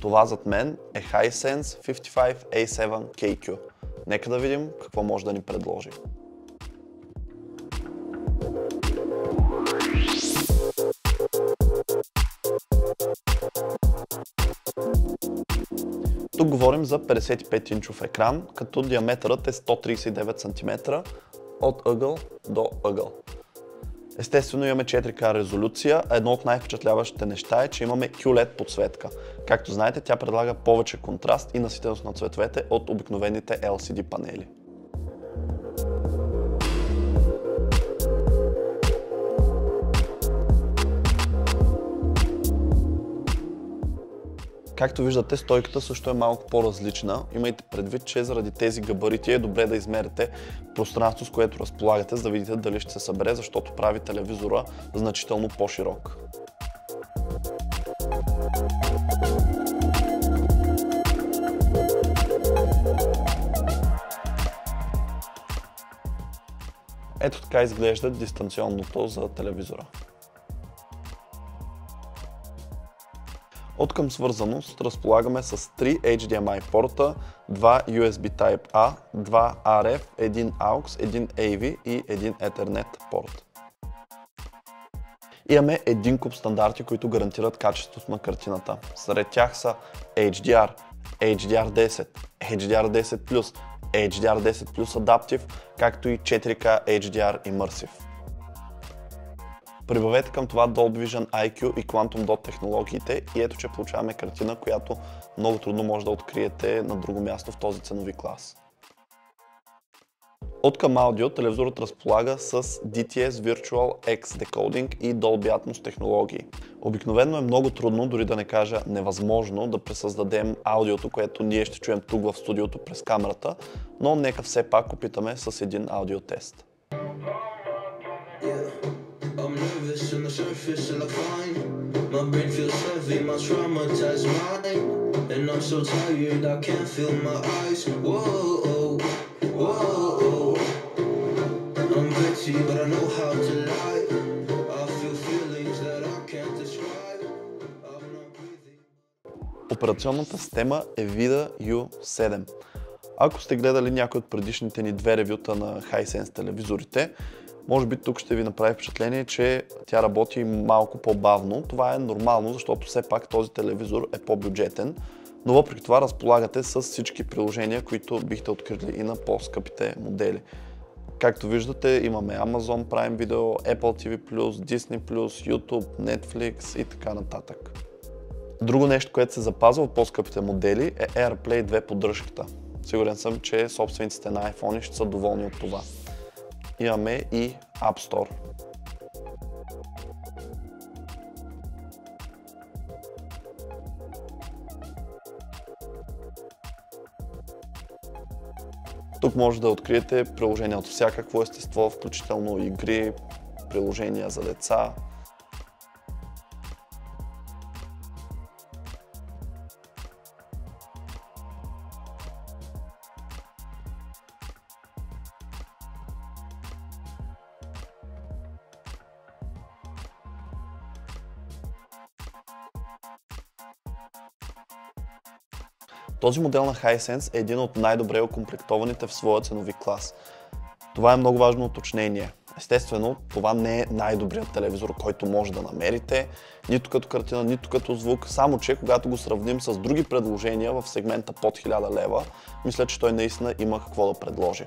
Това зад мен е Hisense 55A7KQ. Нека да видим какво може да ни предложи. Тук говорим за 55-инчов екран, като диаметърът е 139 см от ъгъл до ъгъл. Естествено имаме 4K резолюция, а едно от най-впечатляващите неща е, че имаме QLED подсветка. Както знаете, тя предлага повече контраст и наситеност на цветовете от обикновените LCD панели. Както виждате, стойката също е малко по-различна. Имайте предвид, че заради тези габарити е добре да измерите пространство, с което разполагате, за да видите дали ще се събере, защото прави телевизора значително по-широк. Ето така изглежда дистанционното за телевизора. Откъм свързаност разполагаме с 3 HDMI порта, 2 USB Type-A, 2 RF, 1 AUX, 1 AV и 1 Ethernet порт. Имаме един куп стандарти, които гарантират качеството на картината. Сред тях са HDR, HDR10, HDR10+, HDR10 Plus Adaptive, както и 4K HDR Immersive. Прибавете към това Dolby Vision IQ и Quantum Dot технологиите и ето, че получаваме картина, която много трудно може да откриете на друго място в този ценови клас. Откъм аудио телевизорът разполага с DTS Virtual X Decoding и Dolby Atmos технологии. Обикновено е много трудно, дори да не кажа невъзможно, да пресъздадем аудиото, което ние ще чуем тук в студиото през камерата, но нека все пак опитаме с един аудиотест. On the surface till I find my brain feels heavy, my traumatized mind, and I'm so tired I can't feel my eyes. Whoa, whoa, I'm bitchy but I know how to lie. I feel feelings that I can't describe. I'm not breathing. Операционната система е VIDA U7. Ако сте гледали някои от предишните ни две ревюта на Hisense телевизорите, може би тук ще ви направи впечатление, че тя работи малко по-бавно. Това е нормално, защото все пак този телевизор е по-бюджетен, но въпреки това разполагате с всички приложения, които бихте открили и на по-скъпите модели. Както виждате, имаме Amazon Prime Video, Apple TV+, Disney+, YouTube, Netflix и така нататък. Друго нещо, което се запазва от по-скъпите модели е AirPlay 2 поддръжката. Сигурен съм, че собствениците на iPhone ще са доволни от това. Имаме и App Store. Тук може да откриете приложения от всякакво естество, включително игри, приложения за деца. Този модел на Hisense е един от най-добре окомплектованите в своя ценови клас. Това е много важно уточнение. Естествено, това не е най-добрият телевизор, който може да намерите, нито като картина, нито като звук, само че когато го сравним с други предложения в сегмента под 1000 лева, мисля, че той наистина има какво да предложи.